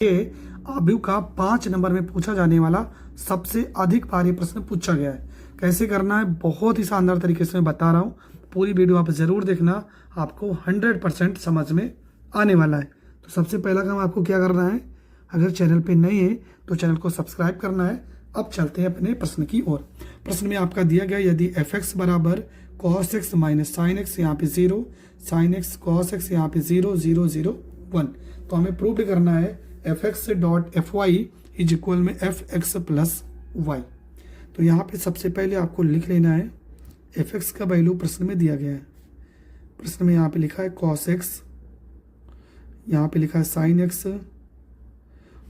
ये अभी का 5 नंबर में पूछा जाने वाला सबसे अधिक भारी प्रश्न पूछा गया है। कैसे करना है बहुत ही शानदार तरीके से मैं बता रहा हूँ। पूरी वीडियो आप जरूर देखना, आपको 100% समझ में आने वाला है। तो सबसे पहला काम आपको क्या करना है, अगर चैनल पे नए हैं तो चैनल को सब्सक्राइब करना है। अब चलते हैं अपने प्रश्न की ओर। प्रश्न में आपका दिया गया, यदि एफ एक्स बराबर cos x minus sine x, यहाँ पे 0, साइन एक्स कॉस एक्स, यहाँ पे 0 0 0 1, तो हमें प्रूव करना है f x dot f y is equal में एफ एक्स प्लस वाई। तो यहाँ पे सबसे पहले आपको लिख लेना है एफ एक्स का वैल्यू प्रश्न में दिया गया है। प्रश्न में यहाँ पे लिखा है कॉस एक्स, यहाँ पे लिखा है साइन एक्स,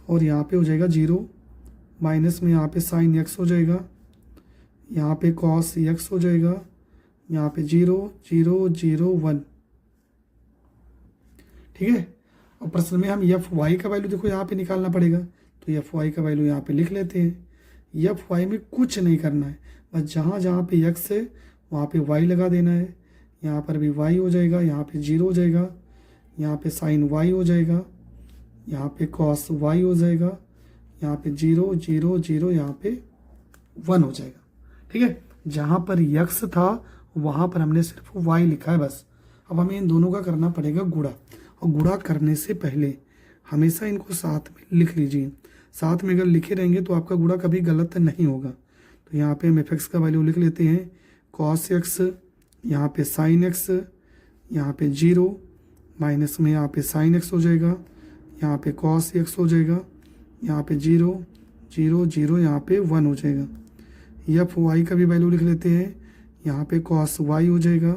और यहाँ पे हो जाएगा 0, माइनस में यहाँ पे साइन एक्स हो जाएगा, यहाँ पे कॉस एक्स हो जाएगा, यहाँ पे 0 0 0 1। ठीक है। और प्रश्न में हम एफ वाई का वैल्यू देखो यहाँ पे निकालना पड़ेगा, तो एफ वाई का वैल्यू यहाँ पे लिख लेते हैं। एफ वाई में कुछ नहीं करना है, बस जहाँ जहाँ पे एक्स है वहाँ पे वाई लगा देना है। यहाँ पर भी वाई हो जाएगा, यहाँ पे 0 हो जाएगा, यहाँ पे साइन वाई हो जाएगा, यहाँ पे कॉस वाई हो जाएगा, यहाँ पे 0 0 0, यहाँ पे 1 हो जाएगा। ठीक है। जहाँ पर एक्स था वहाँ पर हमने सिर्फ वाई लिखा है बस। अब हमें इन दोनों का करना पड़ेगा गुणा, और गुणा करने से पहले हमेशा इनको साथ में लिख लीजिए। साथ में अगर लिखे रहेंगे तो आपका गुणा कभी गलत नहीं होगा। तो यहाँ पे हम एफ एक्स का वैल्यू लिख लेते हैं कॉस एक्स, यहाँ पे साइन एक्स, यहाँ पे 0, माइनस में यहाँ पे साइन एक्स हो जाएगा, यहाँ पे कॉस एक्स हो जाएगा, यहाँ पे 0 0 0, यहाँ पे 1 हो जाएगा। एफ वाई का भी वैल्यू लिख लेते हैं, यहाँ पे कॉस वाई हो जाएगा,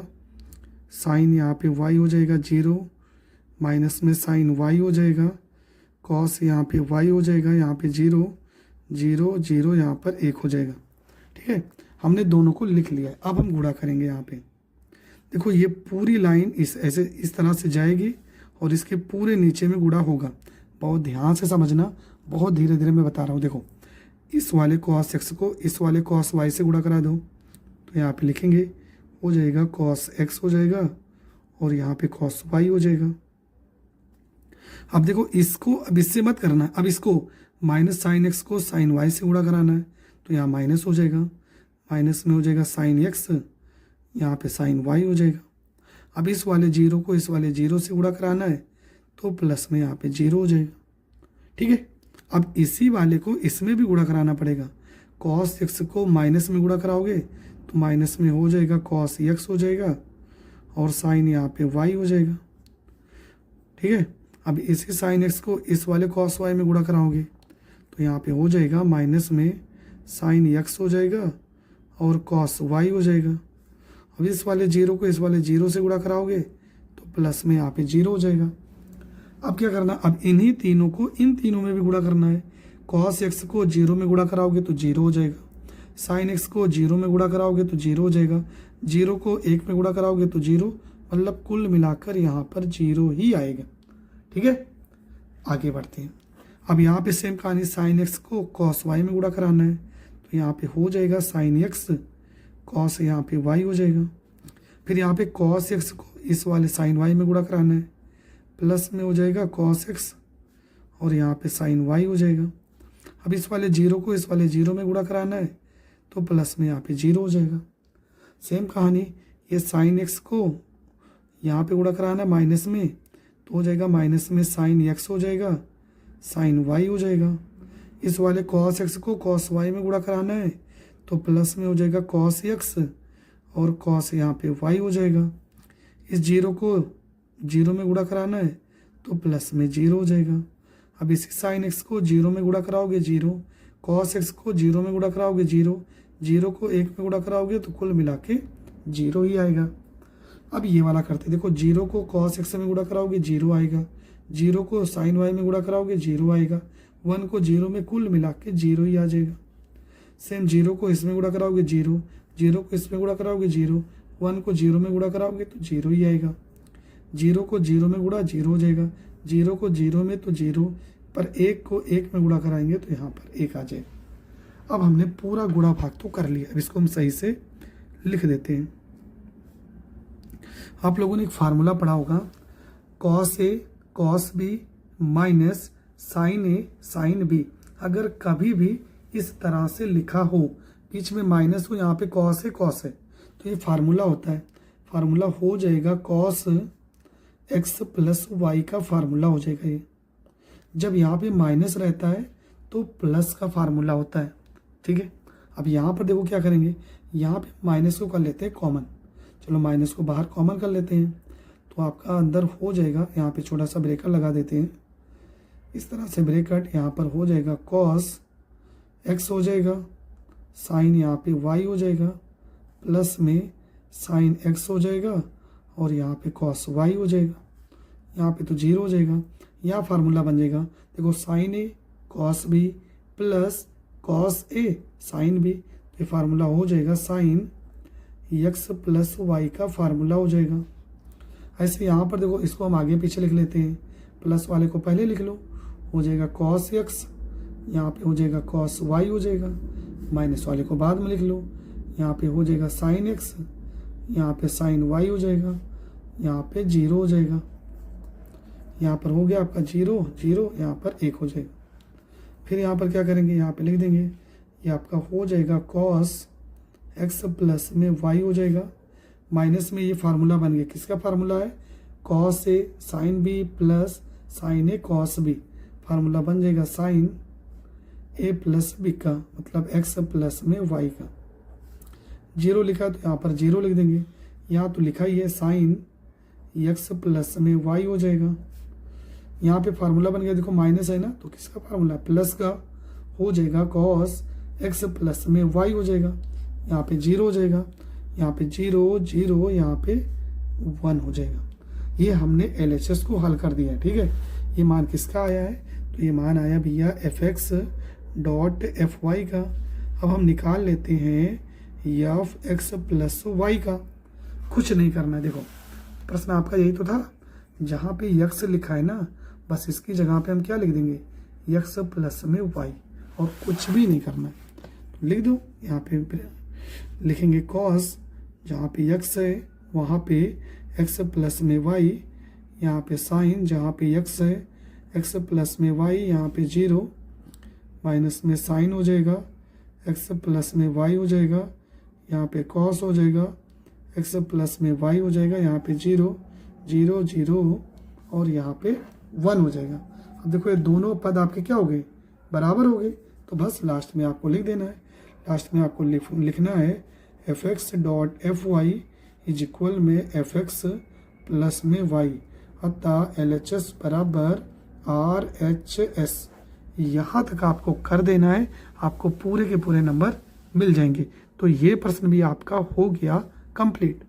साइन यहाँ पे वाई हो जाएगा 0, माइनस में साइन वाई हो जाएगा, कॉस यहाँ पे वाई हो जाएगा, यहाँ पे 0 0 0, यहाँ पर 1 हो जाएगा। ठीक है। हमने दोनों को लिख लिया है। अब हम गुणा करेंगे। यहाँ पे देखो ये पूरी लाइन इस तरह से जाएगी और इसके पूरे नीचे में गुणा होगा। बहुत ध्यान से समझना, बहुत धीरे धीरे मैं बता रहा हूँ। देखो इस वाले कॉस एक्स को इस वाले कॉस वाई से गुणा करा दो, तो यहाँ पे लिखेंगे हो जाएगा कॉस एक्स हो जाएगा, और यहाँ पे कॉस वाई हो जाएगा। अब देखो इसको अब इससे मत करना, अब इसको माइनस साइन एक्स को साइन वाई से गुणा कराना है, तो यहाँ माइनस हो जाएगा, माइनस में हो जाएगा साइन एक्स, यहाँ पे साइन वाई हो जाएगा। अब इस वाले 0 को इस वाले 0 से गुणा कराना है, तो प्लस में यहाँ पे 0 हो जाएगा। ठीक है। अब इसी वाले को इसमें भी गुणा कराना पड़ेगा। कॉस एक्स को माइनस में गुणा कराओगे तो माइनस में हो जाएगा कॉस एक्स हो जाएगा, और साइन यहाँ पे वाई हो जाएगा। ठीक है। अब इसी साइन एक्स को इस वाले कॉस वाई में गुणा कराओगे तो यहाँ पे हो जाएगा माइनस में साइन एक्स हो जाएगा और कॉस वाई हो जाएगा। अब इस वाले 0 को इस वाले 0 से गुणा कराओगे तो प्लस में यहाँ पे 0 हो जाएगा। अब क्या करना, अब इन्हीं तीनों को इन तीनों में भी गुणा करना है। कॉस एक्स को 0 में गुणा कराओगे तो 0 हो जाएगा, साइन एक्स को 0 में गुणा कराओगे तो 0 हो जाएगा, 0 को 1 में गुणा कराओगे तो 0, मतलब कुल मिलाकर यहाँ पर 0 ही आएगा। ठीक है। आगे बढ़ते हैं। अब यहाँ पे सेम कहानी, साइन एक्स को कॉस वाई में गुणा कराना है, तो यहाँ पे हो जाएगा साइन एक्स, कॉस यहाँ पे वाई हो जाएगा। फिर यहाँ पे कॉस एक्स को इस वाले साइन वाई में गुणा कराना है, प्लस में हो जाएगा कॉस एक्स, और यहाँ पे साइन वाई हो जाएगा। अब इस वाले 0 को इस वाले 0 में गुणा कराना है, तो प्लस में यहाँ पे 0 हो जाएगा। सेम कहानी, ये साइन एक्स को यहाँ पे गुणा कराना है माइनस में, तो हो जाएगा माइनस में साइन एक्स हो जाएगा, साइन वाई हो जाएगा। इस वाले कॉस एक्स को कॉस वाई में गुणा कराना है, तो प्लस में हो जाएगा कॉस एक्स, और कॉस यहाँ पे वाई हो जाएगा। इस 0 को 0 में गुणा कराना है, तो प्लस में 0 हो जाएगा। अब इसी साइन एक्स को 0 में गुणा कराओगे 0, कॉस एक्स को 0 में गुणा कराओगे 0, 0 को 1 में गुणा कराओगे तो कुल मिला के 0 ही आएगा। अब ये वाला करते, देखो 0 को कॉस एक्स में गुणा कराओगे 0 आएगा, 0 को साइन वाई में गुणा कराओगे 0 आएगा, 1 को 0 में कुल मिला के 0 ही आ जाएगा। सेम 0 को इसमें गुणा कराओगे 0, 0 को इसमें गुणा कराओगे 0, 1 को 0 में गुणा कराओगे तो 0 ही आएगा। 0 को 0 में गुणा 0 हो जाएगा, 0 को 0 में तो 0, पर 1 को 1 में गुणा कराएंगे तो यहाँ पर 1 आ जाएगा। अब हमने पूरा गुणा भाग तो कर लिया, अब इसको हम सही से लिख देते हैं। आप लोगों ने एक फार्मूला पढ़ा होगा, cos A cos B minus sign A sine B अगर कभी भी इस तरह से लिखा हो, बीच में माइनस हो, यहाँ पे कॉस है, तो ये फार्मूला होता है, फार्मूला हो जाएगा कॉस एक्स प्लस वाई का फार्मूला हो जाएगा ये। जब यहाँ पे माइनस रहता है तो प्लस का फार्मूला होता है, ठीक है। अब यहाँ पर देखो क्या करेंगे, यहाँ पे माइनस को कर लेते हैं कॉमन, चलो माइनस को बाहर कॉमन कर लेते हैं, तो आपका अंदर हो जाएगा, यहाँ पे छोटा सा ब्रेकर लगा देते हैं, इस तरह से ब्रेकेट यहाँ पर हो जाएगा कॉस एक्स हो जाएगा, साइन यहाँ पे वाई हो जाएगा, प्लस में साइन एक्स हो जाएगा और यहाँ पे कॉस वाई हो जाएगा, यहाँ पे तो 0 हो जाएगा। यहाँ फार्मूला बन जाएगा, देखो sign A cos B plus cos A sine B, ये फार्मूला हो जाएगा साइन एक्स प्लस वाई का फार्मूला हो जाएगा। ऐसे यहाँ पर देखो इसको हम आगे पीछे लिख लेते हैं, प्लस वाले को पहले लिख लो, हो जाएगा कॉस एक्स, यहाँ पे हो जाएगा कॉस वाई हो जाएगा, माइनस वाले को बाद में लिख लो, यहाँ पे हो जाएगा साइन एक्स, यहाँ पे साइन वाई हो जाएगा, यहाँ पे 0 हो जाएगा, यहाँ पर हो गया आपका 0 0, यहाँ पर 1 हो जाएगा। फिर यहाँ पर क्या करेंगे, यहाँ पे लिख देंगे, ये आपका हो जाएगा कॉस एक्स प्लस में वाई हो जाएगा, माइनस में ये फार्मूला बन गया, किसका फार्मूला है, cos A sine B plus sign A cos B, formula बन जाएगा साइन ए प्लस बी का, मतलब एक्स प्लस में वाई का। 0 लिखा तो यहाँ पर 0 लिख देंगे, यहाँ तो लिखा ही है साइन एक्स प्लस में वाई हो जाएगा। यहाँ पे फार्मूला बन गया, देखो माइनस है ना, तो किसका फार्मूला, प्लस का, हो जाएगा कॉस एक्स प्लस में वाई हो जाएगा, यहाँ पे 0 हो जाएगा, यहाँ पे 0 0, यहाँ पे 1 हो जाएगा। ये हमने LHS को हल कर दिया है, ठीक है। ये मान किसका आया है, तो ये मान आया भैया fx डॉट fy का। अब हम निकाल लेते हैं fx प्लस वाई का, कुछ नहीं करना है। देखो प्रश्न आपका यही तो था, जहाँ पे x लिखा है ना, बस इसकी जगह पे हम क्या लिख देंगे, x प्लस में y, और कुछ भी नहीं करना है। तो लिख दो, यहाँ पे लिखेंगे कॉस, जहाँ पे x है वहाँ पे x प्लस में y, यहाँ पे साइन, जहाँ पे x है x प्लस में y, यहाँ पे 0, माइनस में साइन हो जाएगा, x प्लस में y हो जाएगा, यहाँ पे कॉस हो जाएगा, x प्लस में y हो जाएगा, यहाँ पे 0 0 0 और यहाँ पे 1 हो जाएगा। अब देखो ये दोनों पद आपके क्या हो गए, बराबर हो गए, तो बस लास्ट में आपको लिख देना है, लास्ट में आपको लिखना है fx dot fy is equal में fx प्लस में y, अतः LHS बराबर RHS। यहाँ तक आपको कर देना है, आपको पूरे के पूरे नंबर मिल जाएंगे। तो ये प्रश्न भी आपका हो गया कंप्लीट।